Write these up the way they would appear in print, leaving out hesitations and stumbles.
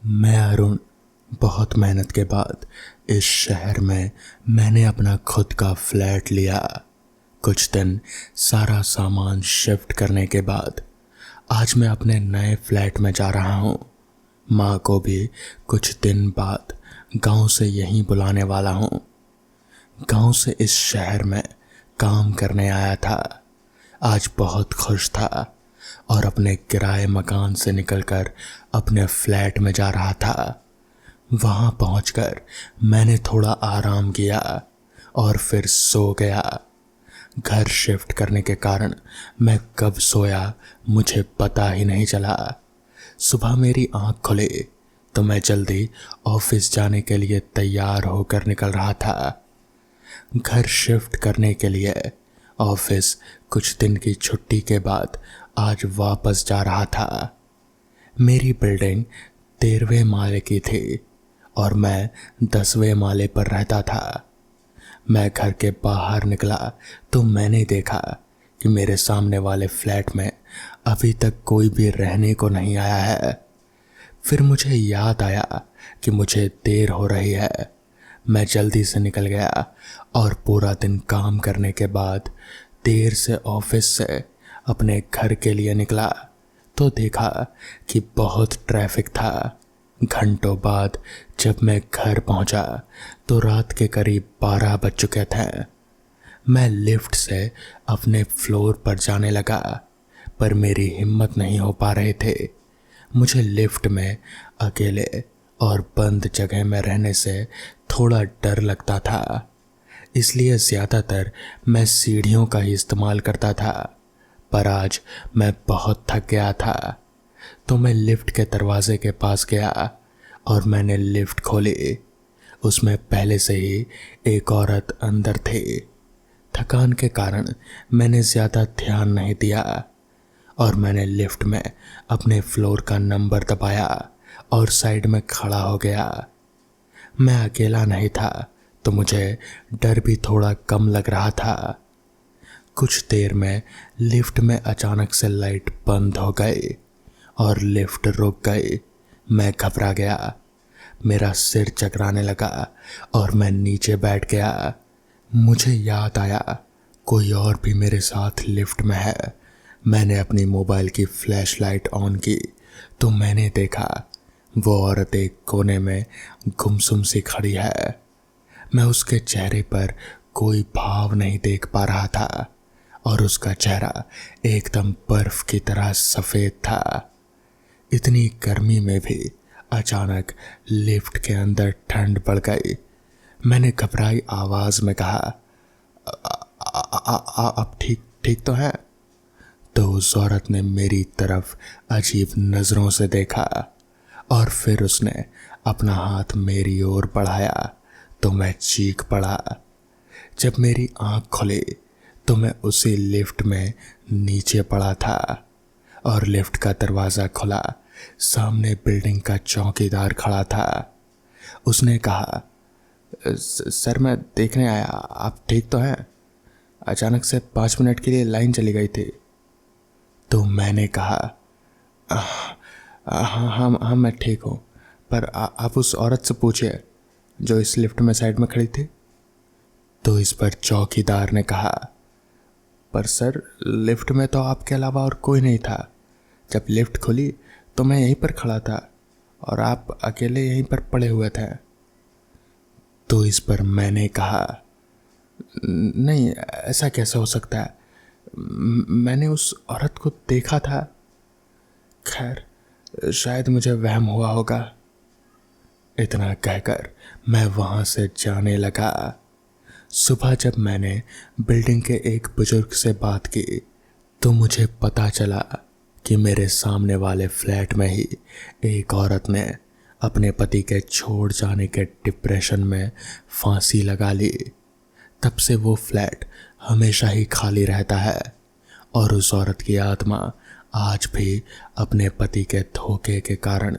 मैं अरुण बहुत मेहनत के बाद इस शहर में मैंने अपना खुद का फ्लैट लिया। कुछ दिन सारा सामान शिफ्ट करने के बाद आज मैं अपने नए फ्लैट में जा रहा हूँ। माँ को भी कुछ दिन बाद गांव से यहीं बुलाने वाला हूँ। गांव से इस शहर में काम करने आया था। आज बहुत खुश था और अपने किराए मकान से निकलकर अपने फ्लैट में जा रहा था। वहां पहुंचकर मैंने थोड़ा आराम किया और फिर सो गया। घर शिफ्ट करने के कारण मैं कब सोया मुझे पता ही नहीं चला। सुबह मेरी आंख खुली तो मैं जल्दी ऑफिस जाने के लिए तैयार होकर निकल रहा था। घर शिफ्ट करने के लिए ऑफिस कुछ दिन की छुट्टी के बाद आज वापस जा रहा था। मेरी बिल्डिंग 13वें माले की थी और मैं 10वें माले पर रहता था। मैं घर के बाहर निकला तो मैंने देखा कि मेरे सामने वाले फ्लैट में अभी तक कोई भी रहने को नहीं आया है। फिर मुझे याद आया कि मुझे देर हो रही है। मैं जल्दी से निकल गया और पूरा दिन काम करने के बाद देर से ऑफिस से अपने घर के लिए निकला तो देखा कि बहुत ट्रैफिक था। घंटों बाद जब मैं घर पहुंचा तो रात के करीब 12 बज चुके थे। मैं लिफ्ट से अपने फ्लोर पर जाने लगा पर मेरी हिम्मत नहीं हो पा रहे थे। मुझे लिफ्ट में अकेले और बंद जगह में रहने से थोड़ा डर लगता था, इसलिए ज़्यादातर मैं सीढ़ियों का ही इस्तेमाल करता था। पर आज मैं बहुत थक गया था तो मैं लिफ्ट के दरवाजे के पास गया और मैंने लिफ्ट खोली। उसमें पहले से ही एक औरत अंदर थी। थकान के कारण मैंने ज़्यादा ध्यान नहीं दिया और मैंने लिफ्ट में अपने फ्लोर का नंबर दबाया और साइड में खड़ा हो गया। मैं अकेला नहीं था तो मुझे डर भी थोड़ा कम लग रहा था। कुछ देर में लिफ्ट में अचानक से लाइट बंद हो गई और लिफ्ट रुक गई। मैं घबरा गया, मेरा सिर चकराने लगा और मैं नीचे बैठ गया। मुझे याद आया कोई और भी मेरे साथ लिफ्ट में है। मैंने अपनी मोबाइल की फ्लैशलाइट ऑन की तो मैंने देखा वो औरत एक कोने में गुमसुम सी खड़ी है। मैं उसके चेहरे पर कोई भाव नहीं देख पा रहा था और उसका चेहरा एकदम बर्फ की तरह सफ़ेद था। इतनी गर्मी में भी अचानक लिफ्ट के अंदर ठंड बढ़ गई। मैंने घबराई आवाज़ में कहा, आप ठीक ठीक तो हैं? तो उस औरत ने मेरी तरफ अजीब नज़रों से देखा और फिर उसने अपना हाथ मेरी ओर बढ़ाया तो मैं चीख पड़ा। जब मेरी आंख खुली तो मैं उसी लिफ्ट में नीचे पड़ा था और लिफ्ट का दरवाज़ा खुला। सामने बिल्डिंग का चौकीदार खड़ा था। उसने कहा, सर मैं देखने आया, आप ठीक तो हैं? अचानक से 5 मिनट के लिए लाइन चली गई थी। तो मैंने कहा, हाँ मैं ठीक हूँ, पर आप उस औरत से पूछिए जो इस लिफ्ट में साइड में खड़ी थी। तो इस पर चौकीदार ने कहा, पर सर लिफ्ट में तो आपके अलावा और कोई नहीं था। जब लिफ्ट खुली तो मैं यहीं पर खड़ा था और आप अकेले यहीं पर पड़े हुए थे। तो इस पर मैंने कहा, नहीं ऐसा कैसे हो सकता है, मैंने उस औरत को देखा था। खैर शायद मुझे वहम हुआ होगा। इतना कहकर मैं वहाँ से जाने लगा। सुबह जब मैंने बिल्डिंग के एक बुजुर्ग से बात की तो मुझे पता चला कि मेरे सामने वाले फ्लैट में ही एक औरत ने अपने पति के छोड़ जाने के डिप्रेशन में फांसी लगा ली। तब से वो फ्लैट हमेशा ही खाली रहता है और उस औरत की आत्मा आज भी अपने पति के धोखे के कारण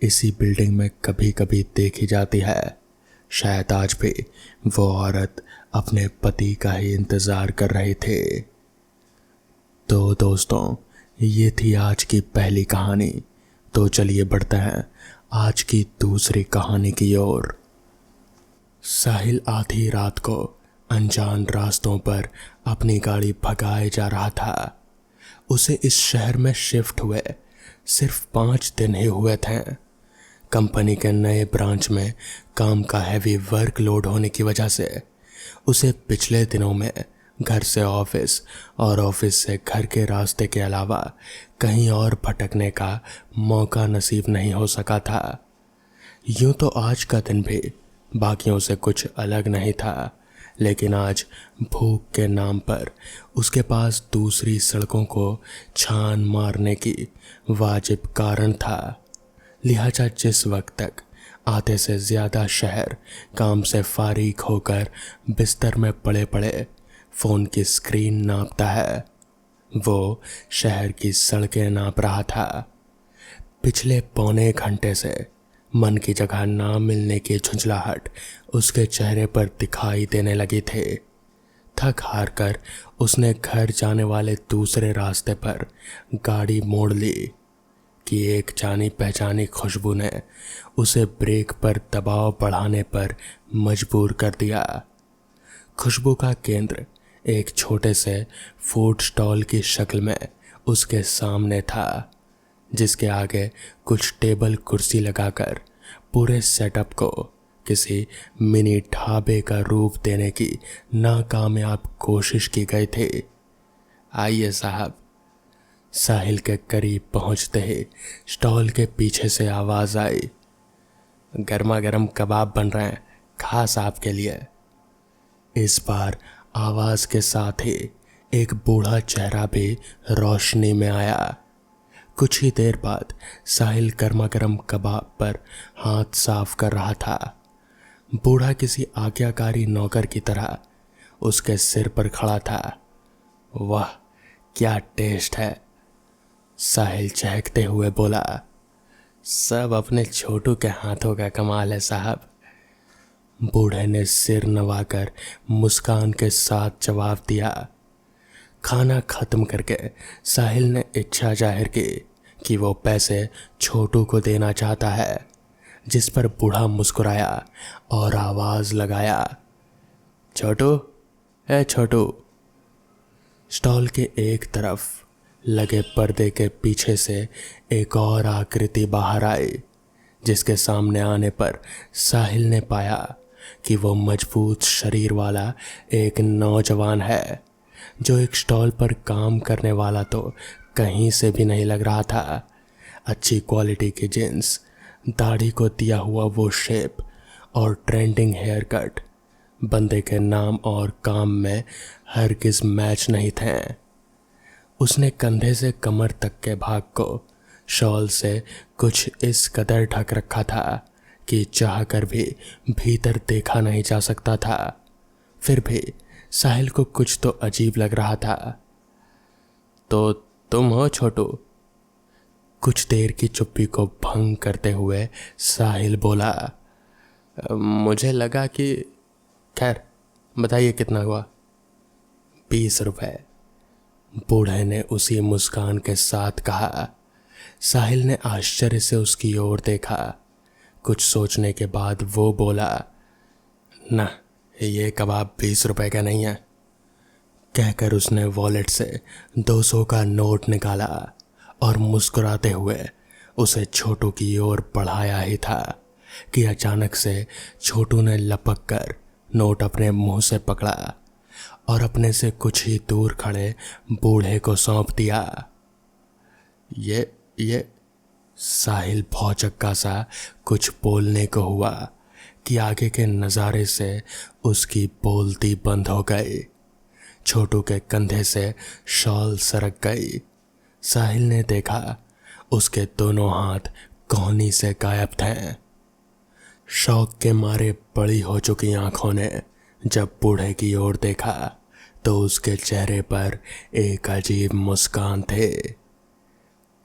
इसी बिल्डिंग में कभी कभी देखी जाती है। शायद आज भी वो औरत अपने पति का ही इंतज़ार कर रही थी। तो दोस्तों, ये थी आज की पहली कहानी। तो चलिए बढ़ते हैं आज की दूसरी कहानी की ओर। साहिल आधी रात को अनजान रास्तों पर अपनी गाड़ी भगाए जा रहा था। उसे इस शहर में शिफ्ट हुए सिर्फ 5 दिन ही हुए थे। कंपनी के नए ब्रांच में काम का हैवी वर्कलोड होने की वजह से उसे पिछले दिनों में घर से ऑफिस और ऑफिस से घर के रास्ते के अलावा कहीं और भटकने का मौका नसीब नहीं हो सका था। यूं तो आज का दिन भी बाकियों से कुछ अलग नहीं था, लेकिन आज भूख के नाम पर उसके पास दूसरी सड़कों को छान मारने की वाजिब कारण था। लिहाजा जिस वक्त तक आधे से ज़्यादा शहर काम से फारिग होकर बिस्तर में पड़े पड़े फ़ोन की स्क्रीन नापता है, वो शहर की सड़कें नाप रहा था। पिछले पौने घंटे से मन की जगह ना मिलने की झुंझलाहट उसके चेहरे पर दिखाई देने लगी थी। थक हार कर उसने घर जाने वाले दूसरे रास्ते पर गाड़ी मोड़ ली कि एक जानी पहचानी खुशबू ने उसे ब्रेक पर दबाव बढ़ाने पर मजबूर कर दिया। खुशबू का केंद्र एक छोटे से फूड स्टॉल की शक्ल में उसके सामने था, जिसके आगे कुछ टेबल कुर्सी लगाकर पूरे सेटअप को किसी मिनी ढाबे का रूप देने की नाकामयाब कोशिश की गई थी। आइए साहब। साहिल के करीब पहुंचते ही स्टॉल के पीछे से आवाज आई, गर्मा गर्म कबाब बन रहे हैं, खास आपके लिए। इस बार आवाज के साथ ही एक बूढ़ा चेहरा भी रोशनी में आया। कुछ ही देर बाद साहिल गर्मा गर्म कबाब पर हाथ साफ कर रहा था। बूढ़ा किसी आज्ञाकारी नौकर की तरह उसके सिर पर खड़ा था। वाह, क्या टेस्ट है, साहिल चहकते हुए बोला। सब अपने छोटू के हाथों का कमाल है साहब। बूढ़े ने सिर नवाकर मुस्कान के साथ जवाब दिया। खाना खत्म करके साहिल ने इच्छा जाहिर की कि वो पैसे छोटू को देना चाहता है, जिस पर बूढ़ा मुस्कुराया और आवाज लगाया, छोटू, ए छोटू। स्टॉल के एक तरफ लगे पर्दे के पीछे से एक और आकृति बाहर आई, जिसके सामने आने पर साहिल ने पाया कि वो मजबूत शरीर वाला एक नौजवान है, जो एक स्टॉल पर काम करने वाला तो कहीं से भी नहीं लग रहा था। अच्छी क्वालिटी की जींस, दाढ़ी को दिया हुआ वो शेप और ट्रेंडिंग हेयर कट बंदे के नाम और काम में हरगिज मैच नहीं थे। उसने कंधे से कमर तक के भाग को शॉल से कुछ इस कदर ढक रखा था कि चाहकर भी भीतर देखा नहीं जा सकता था। फिर भी साहिल को कुछ तो अजीब लग रहा था। तो तुम हो छोटू? कुछ देर की चुप्पी को भंग करते हुए साहिल बोला। मुझे लगा कि खैर, बताइए कितना हुआ? 20 रुपए, बूढ़े ने उसी मुस्कान के साथ कहा। साहिल ने आश्चर्य से उसकी ओर देखा। कुछ सोचने के बाद वो बोला, ना, ये कबाब 20 रुपए का नहीं है। कहकर उसने वॉलेट से 200 का नोट निकाला और मुस्कुराते हुए उसे छोटू की ओर बढ़ाया ही था कि अचानक से छोटू ने लपक कर नोट अपने मुंह से पकड़ा और अपने से कुछ ही दूर खड़े बूढ़े को सौंप दिया। ये साहिल भौचक्का सा कुछ बोलने को हुआ कि आगे के नज़ारे से उसकी बोलती बंद हो गई। छोटू के कंधे से शॉल सरक गई। साहिल ने देखा उसके दोनों हाथ कोहनी से गायब थे। शौक के मारे बड़ी हो चुकी आंखों ने जब बूढ़े की ओर देखा तो उसके चेहरे पर एक अजीब मुस्कान थे।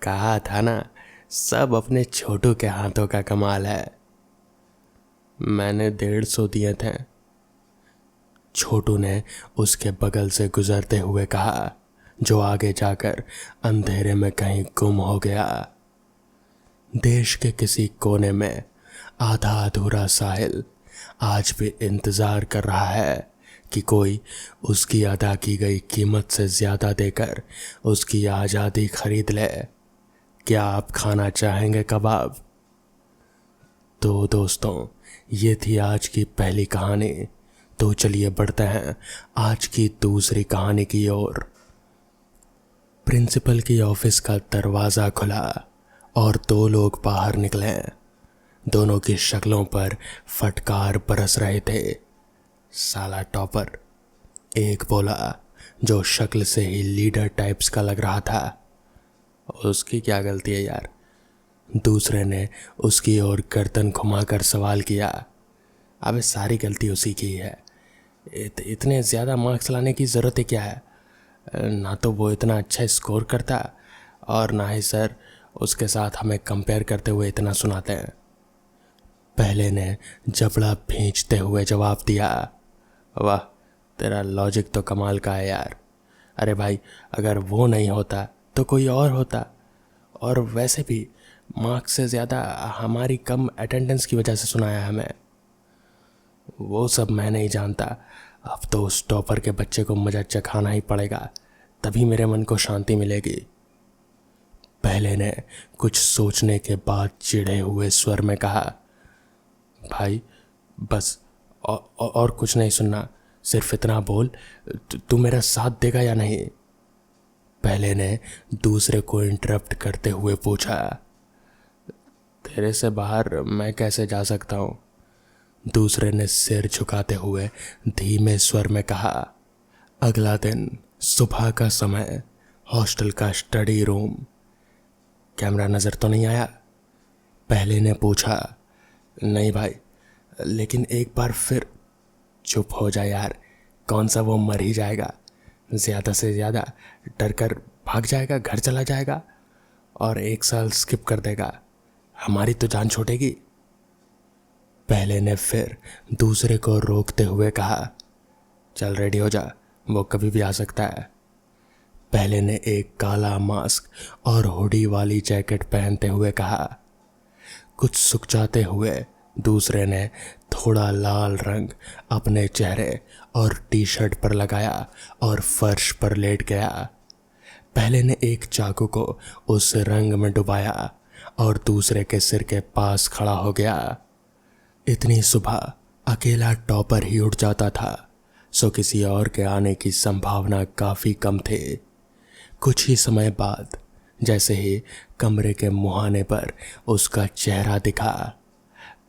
कहा था ना, सब अपने छोटू के हाथों का कमाल है। मैंने 150 दिए थे, छोटू ने उसके बगल से गुजरते हुए कहा, जो आगे जाकर अंधेरे में कहीं गुम हो गया। देश के किसी कोने में आधा अधूरा साहिल आज भी इंतजार कर रहा है कि कोई उसकी अदा की गई कीमत से ज्यादा देकर उसकी आज़ादी खरीद ले। क्या आप खाना चाहेंगे कबाब? तो दोस्तों, ये थी आज की पहली कहानी। तो चलिए बढ़ते हैं आज की दूसरी कहानी की ओर। प्रिंसिपल की ऑफिस का दरवाज़ा खुला और दो लोग बाहर निकले। दोनों की शक्लों पर फटकार बरस रहे थे। साला टॉपर, एक बोला, जो शक्ल से ही लीडर टाइप्स का लग रहा था। उसकी क्या गलती है यार? दूसरे ने उसकी ओर गर्दन घुमाकर सवाल किया। अबे सारी गलती उसी की है। इतने ज़्यादा मार्क्स लाने की ज़रूरत ही क्या है? ना तो वो इतना अच्छा स्कोर करता और ना ही सर उसके साथ हमें कंपेयर करते हुए इतना सुनाते हैं। पहले ने जबड़ा भींचते हुए जवाब दिया। वाह, तेरा लॉजिक तो कमाल का है यार। अरे भाई, अगर वो नहीं होता तो कोई और होता। और वैसे भी मार्क्स से ज़्यादा हमारी कम अटेंडेंस की वजह से सुनाया हमें। वो सब मैं नहीं जानता। अब तो उस टॉपर के बच्चे को मजा चखाना ही पड़ेगा, तभी मेरे मन को शांति मिलेगी। पहले ने कुछ सोचने के बाद चिढ़े हुए स्वर में कहा, भाई बस और कुछ नहीं सुनना, सिर्फ इतना बोल, तू मेरा साथ देगा या नहीं? पहले ने दूसरे को इंटरप्ट करते हुए पूछा। तेरे से बाहर मैं कैसे जा सकता हूँ? दूसरे ने सिर झुकाते हुए धीमे स्वर में कहा। अगला दिन सुबह का समय, हॉस्टल का स्टडी रूम। कैमरा नज़र तो नहीं आया? पहले ने पूछा। नहीं भाई, लेकिन एक बार फिर। चुप हो जा यार, कौन सा वो मर ही जाएगा? ज़्यादा से ज़्यादा डर कर भाग जाएगा, घर चला जाएगा और 1 साल स्किप कर देगा। हमारी तो जान छूटेगी। पहले ने फिर दूसरे को रोकते हुए कहा, चल रेडी हो जा, वो कभी भी आ सकता है। पहले ने एक काला मास्क और हुडी वाली जैकेट पहनते हुए कहा। कुछ सुकचाते हुए दूसरे ने थोड़ा लाल रंग अपने चेहरे और टी शर्ट पर लगाया और फर्श पर लेट गया। पहले ने एक चाकू को उस रंग में डुबाया और दूसरे के सिर के पास खड़ा हो गया। इतनी सुबह अकेला टॉपर ही उठ जाता था, सो किसी और के आने की संभावना काफ़ी कम थी। कुछ ही समय बाद जैसे ही कमरे के मुहाने पर उसका चेहरा दिखा,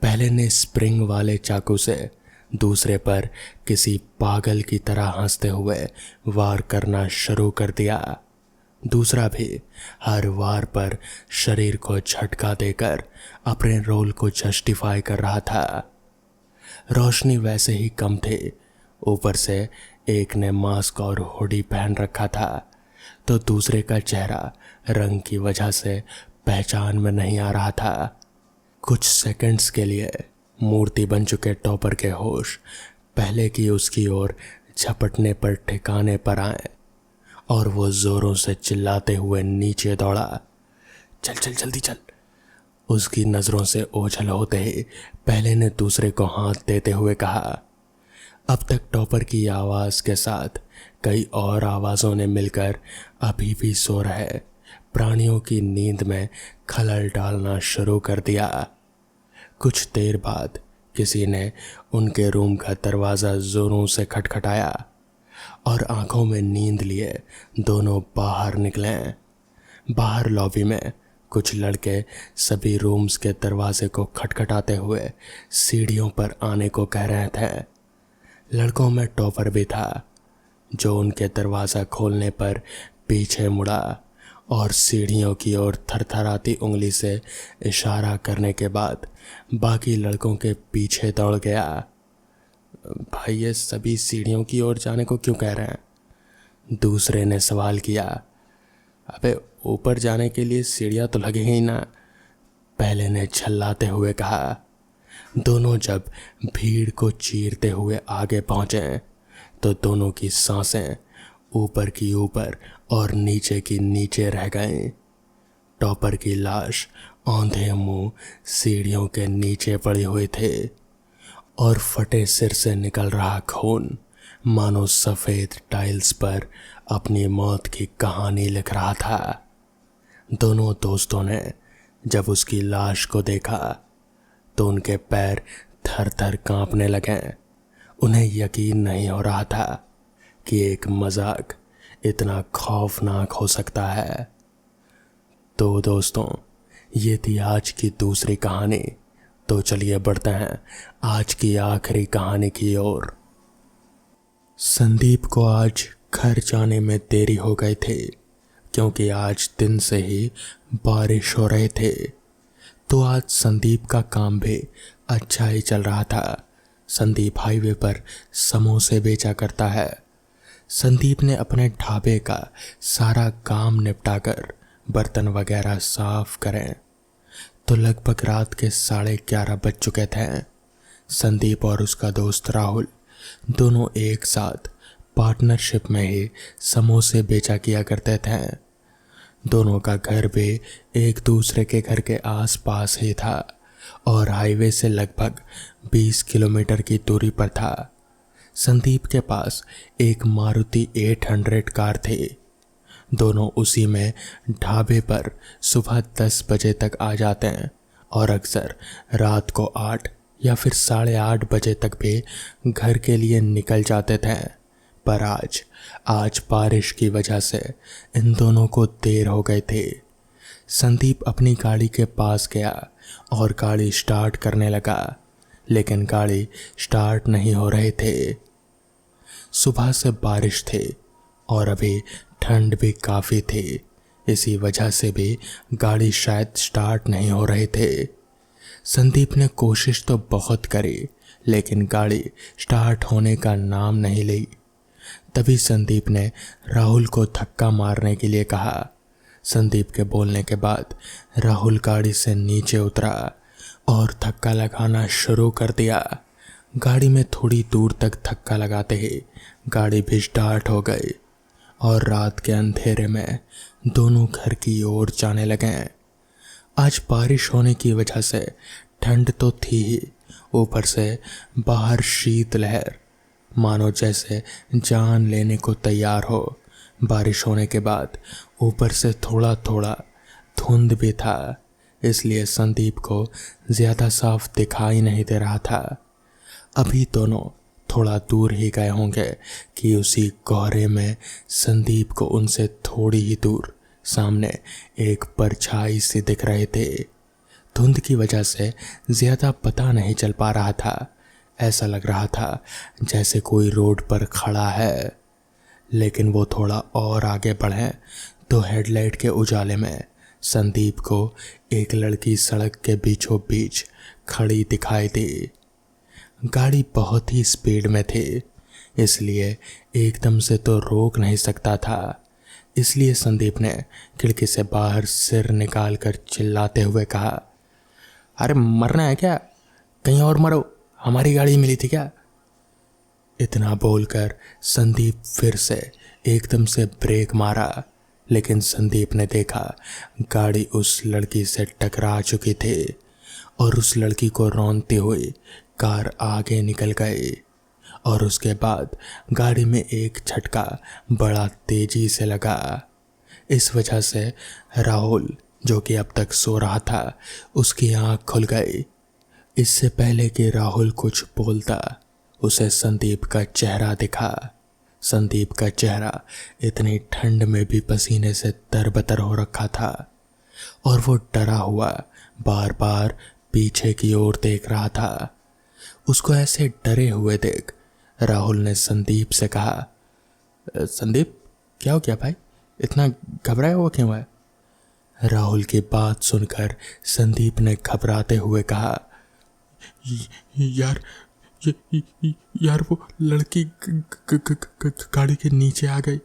पहले ने स्प्रिंग वाले चाकू से दूसरे पर किसी पागल की तरह हंसते हुए वार करना शुरू कर दिया। दूसरा भी हर वार पर शरीर को झटका देकर अपने रोल को जस्टिफाई कर रहा था। रोशनी वैसे ही कम थी, ऊपर से एक ने मास्क और हुडी पहन रखा था, तो दूसरे का चेहरा रंग की वजह से पहचान में नहीं आ रहा था। कुछ सेकंड्स के लिए मूर्ति बन चुके टॉपर के होश पहले की उसकी ओर झपटने पर ठिकाने पर आए और वो जोरों से चिल्लाते हुए नीचे दौड़ा। चल चल जल्दी चल। उसकी नज़रों से ओझल होते ही पहले ने दूसरे को हाथ देते हुए कहा। अब तक टॉपर की आवाज़ के साथ कई और आवाज़ों ने मिलकर अभी भी सो रहे प्राणियों की नींद में खलल डालना शुरू कर दिया। कुछ देर बाद किसी ने उनके रूम का दरवाज़ा जोरों से खटखटाया और आंखों में नींद लिए दोनों बाहर निकले। बाहर लॉबी में कुछ लड़के सभी रूम्स के दरवाजे को खटखटाते हुए सीढ़ियों पर आने को कह रहे थे। लड़कों में टॉपर भी था, जो उनके दरवाज़ा खोलने पर पीछे मुड़ा और सीढ़ियों की ओर थरथराती उंगली से इशारा करने के बाद बाकी लड़कों के पीछे दौड़ गया। भाई, ये सभी सीढ़ियों की ओर जाने को क्यों कह रहे हैं? दूसरे ने सवाल किया। अबे ऊपर जाने के लिए सीढ़ियाँ तो लगेंगी ही ना, पहले ने झल्लाते हुए कहा। दोनों जब भीड़ को चीरते हुए आगे पहुँचे तो दोनों की सांसें ऊपर की ऊपर और नीचे की नीचे रह गईं। टॉपर की लाश औंधे मुंह सीढ़ियों के नीचे पड़े हुए थे और फटे सिर से निकल रहा खून मानो सफेद टाइल्स पर अपनी मौत की कहानी लिख रहा था। दोनों दोस्तों ने जब उसकी लाश को देखा तो उनके पैर थर थर कांपने लगे। उन्हें यकीन नहीं हो रहा था कि एक मजाक इतना खौफनाक हो सकता है। तो दोस्तों, ये थी आज की दूसरी कहानी। तो चलिए बढ़ते हैं आज की आखिरी कहानी की ओर। संदीप को आज घर जाने में देरी हो गई थी क्योंकि आज दिन से ही बारिश हो रहे थे। तो आज संदीप का काम भी अच्छा ही चल रहा था। संदीप हाईवे पर समोसे बेचा करता है। संदीप ने अपने ढाबे का सारा काम निपटाकर बर्तन वगैरह साफ करें तो लगभग रात के 11:30 बज चुके थे। संदीप और उसका दोस्त राहुल दोनों एक साथ पार्टनरशिप में ही समोसे बेचा किया करते थे। दोनों का घर भी एक दूसरे के घर के आसपास ही था और हाईवे से लगभग 20 किलोमीटर की दूरी पर था। संदीप के पास एक मारुति 800 कार थी। दोनों उसी में ढाबे पर सुबह 10 बजे तक आ जाते हैं और अक्सर रात को 8 या फिर 8:30 बजे तक भी घर के लिए निकल जाते थे। पर आज बारिश की वजह से इन दोनों को देर हो गई थी। संदीप अपनी गाड़ी के पास गया और गाड़ी स्टार्ट करने लगा, लेकिन गाड़ी स्टार्ट नहीं हो रहे थे। सुबह से बारिश थी और अभी ठंड भी काफ़ी थी। इसी वजह से भी गाड़ी शायद स्टार्ट नहीं हो रहे थे। संदीप ने कोशिश तो बहुत करी लेकिन गाड़ी स्टार्ट होने का नाम नहीं ली। तभी संदीप ने राहुल को धक्का मारने के लिए कहा। संदीप के बोलने के बाद राहुल गाड़ी से नीचे उतरा और धक्का लगाना शुरू कर दिया। गाड़ी में थोड़ी दूर तक धक्का लगाते ही गाड़ी भी स्टार्ट हो गई और रात के अंधेरे में दोनों घर की ओर जाने लगे। आज बारिश होने की वजह से ठंड तो थी ही, ऊपर से बाहर शीत लहर मानो जैसे जान लेने को तैयार हो। बारिश होने के बाद ऊपर से थोड़ा थोड़ा धुंध भी था, इसलिए संदीप को ज़्यादा साफ दिखाई नहीं दे रहा था। अभी दोनों थोड़ा दूर ही गए होंगे कि उसी कोहरे में संदीप को उनसे थोड़ी ही दूर सामने एक परछाई सी दिख रहे थे। धुंध की वजह से ज़्यादा पता नहीं चल पा रहा था। ऐसा लग रहा था जैसे कोई रोड पर खड़ा है, लेकिन वो थोड़ा और आगे बढ़े तो हेडलाइट के उजाले में संदीप को एक लड़की सड़क के बीचों बीच खड़ी दिखाई दी। गाड़ी बहुत ही स्पीड में थी, इसलिए एकदम से तो रोक नहीं सकता था। इसलिए संदीप ने खिड़की से बाहर सिर निकाल कर चिल्लाते हुए कहा, अरे मरना है क्या? कहीं और मरो, हमारी गाड़ी मिली थी क्या? इतना बोलकर संदीप फिर से एकदम से ब्रेक मारा, लेकिन संदीप ने देखा गाड़ी उस लड़की से टकरा चुकी थी और उस लड़की को रौंदती हुई कार आगे निकल गई और उसके बाद गाड़ी में एक झटका बड़ा तेजी से लगा। इस वजह से राहुल, जो कि अब तक सो रहा था, उसकी आंख खुल गई। इससे पहले कि राहुल कुछ बोलता, उसे संदीप का चेहरा दिखा। संदीप का चेहरा इतनी ठंड में भी पसीने से तरबतर हो रखा था और वो डरा हुआ बार बार पीछे की ओर देख रहा था। उसको ऐसे डरे हुए देख राहुल ने संदीप से कहा, संदीप क्या हो गया भाई, इतना घबराया हुआ क्यों है? राहुल की बात सुनकर संदीप ने घबराते हुए कहा, यार वो लड़की गाड़ी के नीचे आ गई।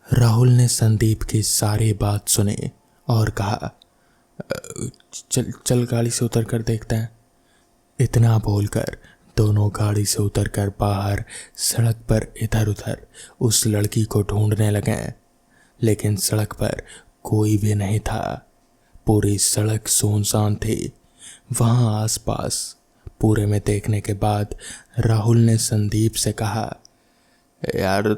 राहुल ने संदीप की सारी बात सुनी और कहा, चल गाड़ी से उतर कर देखते हैं। इतना बोलकर दोनों गाड़ी से उतरकर बाहर सड़क पर इधर उधर उस लड़की को ढूंढने लगे, लेकिन सड़क पर कोई भी नहीं था। पूरी सड़क सुनसान थी। वहां आसपास पूरे में देखने के बाद राहुल ने संदीप से कहा, यार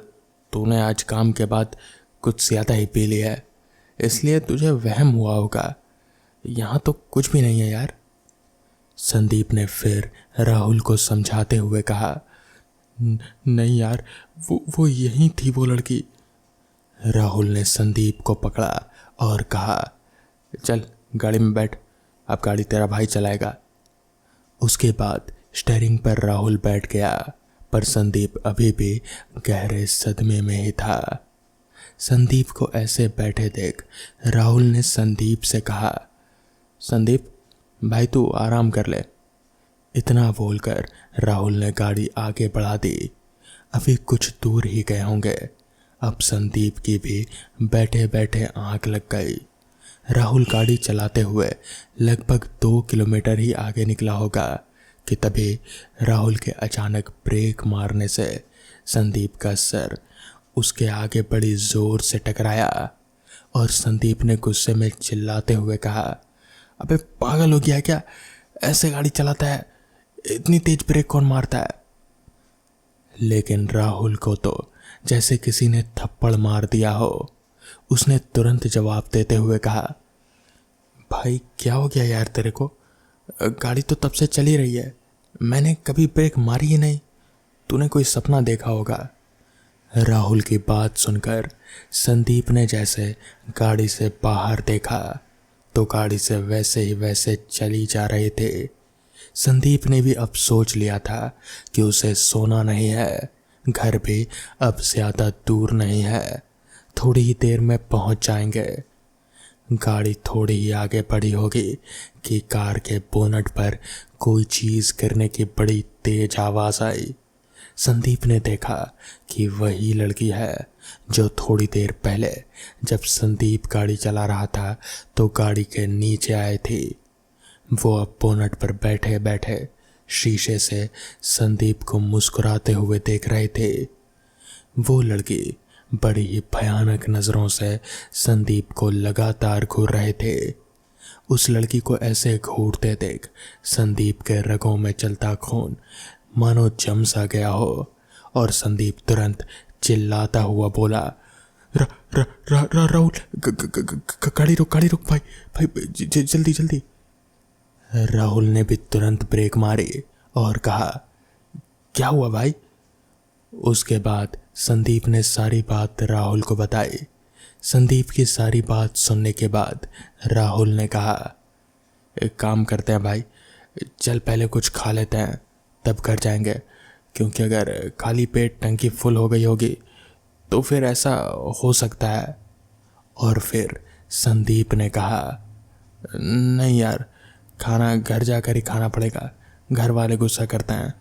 तूने आज काम के बाद कुछ ज़्यादा ही पी लिया है, इसलिए तुझे वहम हुआ होगा। यहाँ तो कुछ भी नहीं है यार। संदीप ने फिर राहुल को समझाते हुए कहा, नहीं यार, वो यही थी वो लड़की। राहुल ने संदीप को पकड़ा और कहा, चल गाड़ी में बैठ, अब गाड़ी तेरा भाई चलाएगा। उसके बाद स्टीयरिंग पर राहुल बैठ गया, पर संदीप अभी भी गहरे सदमे में ही था। संदीप को ऐसे बैठे देख राहुल ने संदीप से कहा, संदीप भाई तू आराम कर ले। इतना बोलकर राहुल ने गाड़ी आगे बढ़ा दी। अभी कुछ दूर ही गए होंगे। अब संदीप की भी बैठे बैठे आंख लग गई। राहुल गाड़ी चलाते हुए लगभग 2 किलोमीटर ही आगे निकला होगा कि तभी राहुल के अचानक ब्रेक मारने से संदीप का सर उसके आगे बड़ी जोर से टकराया और संदीप ने गुस्से में चिल्लाते हुए कहा, अबे पागल हो गया क्या? ऐसे गाड़ी चलाता है? इतनी तेज ब्रेक कौन मारता है? लेकिन राहुल को तो जैसे किसी ने थप्पड़ मार दिया हो। उसने तुरंत जवाब देते हुए कहा, भाई क्या हो गया यार तेरे को? गाड़ी तो तब से चली रही है, मैंने कभी ब्रेक मारी ही नहीं। तूने कोई सपना देखा होगा। राहुल की बात सुनकर संदीप ने जैसे गाड़ी से बाहर देखा तो गाड़ी से वैसे ही वैसे चली जा रहे थे। संदीप ने भी अब सोच लिया था कि उसे सोना नहीं है, घर भी अब ज़्यादा दूर नहीं है, थोड़ी ही देर में पहुंच जाएंगे। गाड़ी थोड़ी ही आगे बढ़ी होगी कि कार के बोनट पर कोई चीज़ गिरने की बड़ी तेज आवाज़ आई। संदीप ने देखा कि वही लड़की है जो थोड़ी देर पहले जब संदीप गाड़ी चला रहा था तो गाड़ी के नीचे आई थी। वो अब बोनट पर बैठे बैठे शीशे से संदीप को मुस्कुराते हुए देख रहे थे। वो लड़की बड़ी ही भयानक नज़रों से संदीप को लगातार घूर रहे थे। उस लड़की को ऐसे घूरते देख संदीप के रगों में चलता खून मानो जम सा गया हो और संदीप तुरंत चिल्लाता हुआ बोला, राहुल गाड़ी रुक भाई जल्दी जल्दी। राहुल ने भी तुरंत ब्रेक मारी और कहा, क्या हुआ भाई? उसके बाद संदीप ने सारी बात राहुल को बताई। संदीप की सारी बात सुनने के बाद राहुल ने कहा, एक काम करते हैं भाई, चल पहले कुछ खा लेते हैं तब घर जाएंगे, क्योंकि अगर खाली पेट टंकी फुल हो गई होगी तो फिर ऐसा हो सकता है। और फिर संदीप ने कहा, नहीं यार, खाना घर जाकर ही खाना पड़ेगा, घर वाले गुस्सा करते हैं।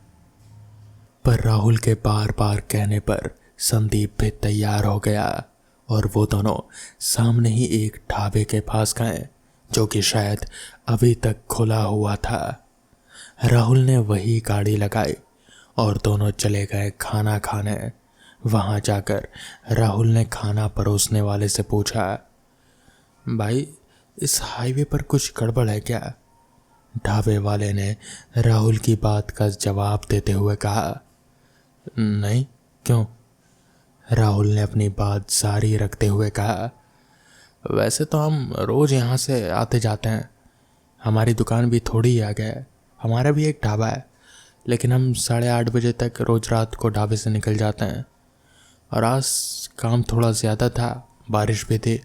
पर राहुल के बार बार कहने पर संदीप भी तैयार हो गया और वो दोनों सामने ही एक ढाबे के पास गए जो कि शायद अभी तक खुला हुआ था। राहुल ने वही गाड़ी लगाई और दोनों चले गए खाना खाने। वहाँ जाकर राहुल ने खाना परोसने वाले से पूछा, भाई इस हाईवे पर कुछ गड़बड़ है क्या? ढाबे वाले ने राहुल की बात का जवाब देते हुए कहा, नहीं, क्यों? राहुल ने अपनी बात जारी रखते हुए कहा, वैसे तो हम रोज़ यहाँ से आते जाते हैं, हमारी दुकान भी थोड़ी ही आगे है, हमारा भी एक ढाबा है, लेकिन हम 8:30 बजे तक रोज़ रात को ढाबे से निकल जाते हैं। और आज काम थोड़ा ज़्यादा था, बारिश भी थी,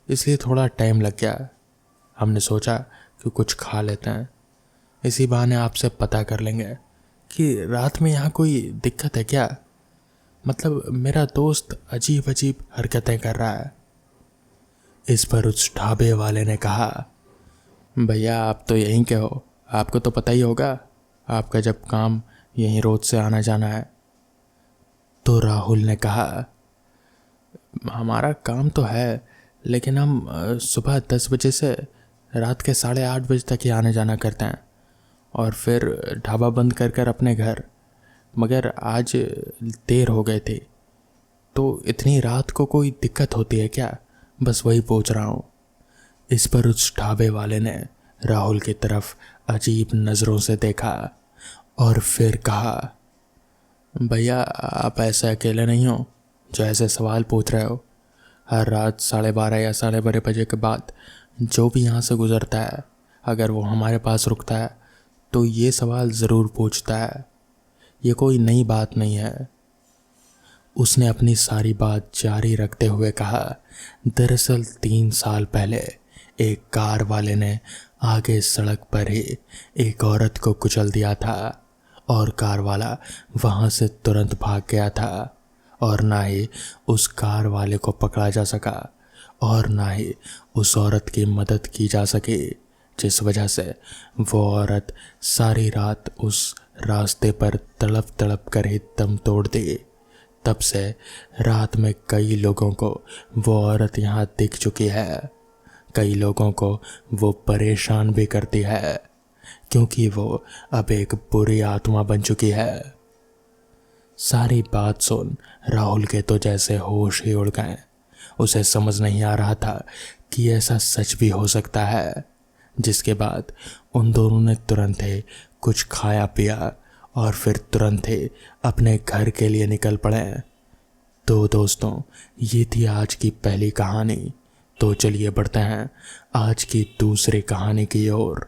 इसलिए थोड़ा टाइम लग गया। हमने सोचा कि कुछ खा लेते हैं, इसी बहाने आपसे पता कर लेंगे कि रात में यहाँ कोई दिक्कत है क्या? मतलब मेरा दोस्त अजीब अजीब हरकतें कर रहा है। इस पर उस ढाबे वाले ने कहा, भैया आप तो यहीं के हो, आपको तो पता ही होगा, आपका जब काम यहीं रोज से आना जाना है। तो राहुल ने कहा, हमारा काम तो है, लेकिन हम सुबह 10 बजे से रात के 8:30 बजे तक ही आने जाना करते हैं और फिर ढाबा बंद कर कर अपने घर। मगर आज देर हो गए थे, तो इतनी रात को कोई दिक्कत होती है क्या? बस वही पूछ रहा हूँ। इस पर उस ढाबे वाले ने राहुल की तरफ अजीब नज़रों से देखा और फिर कहा, भैया आप ऐसे अकेले नहीं हो जो ऐसे सवाल पूछ रहे हो। हर रात 12:30 या 12:30 बजे के बाद जो भी यहाँ से गुज़रता है, अगर वो हमारे पास रुकता है तो ये सवाल ज़रूर पूछता है। ये कोई नई बात नहीं है। उसने अपनी सारी बात जारी रखते हुए कहा, दरअसल 3 साल पहले एक कार वाले ने आगे सड़क पर ही एक औरत को कुचल दिया था और कार वाला वहाँ से तुरंत भाग गया था और ना ही उस कार वाले को पकड़ा जा सका और ना ही उस औरत की मदद की जा सकी, जिस वजह से वो औरत सारी रात उस रास्ते पर तड़प तड़प कर ही दम तोड़ दी। तब से रात में कई लोगों को वो औरत यहाँ दिख चुकी है। कई लोगों को वो परेशान भी करती है क्योंकि वो अब एक बुरी आत्मा बन चुकी है। सारी बात सुन राहुल के तो जैसे होश ही उड़ गए। उसे समझ नहीं आ रहा था कि ऐसा सच भी हो सकता है। जिसके बाद उन दोनों ने तुरंत ही कुछ खाया पिया और फिर तुरंत ही अपने घर के लिए निकल पड़े। तो दोस्तों, ये थी आज की पहली कहानी। तो चलिए बढ़ते हैं आज की दूसरी कहानी की ओर।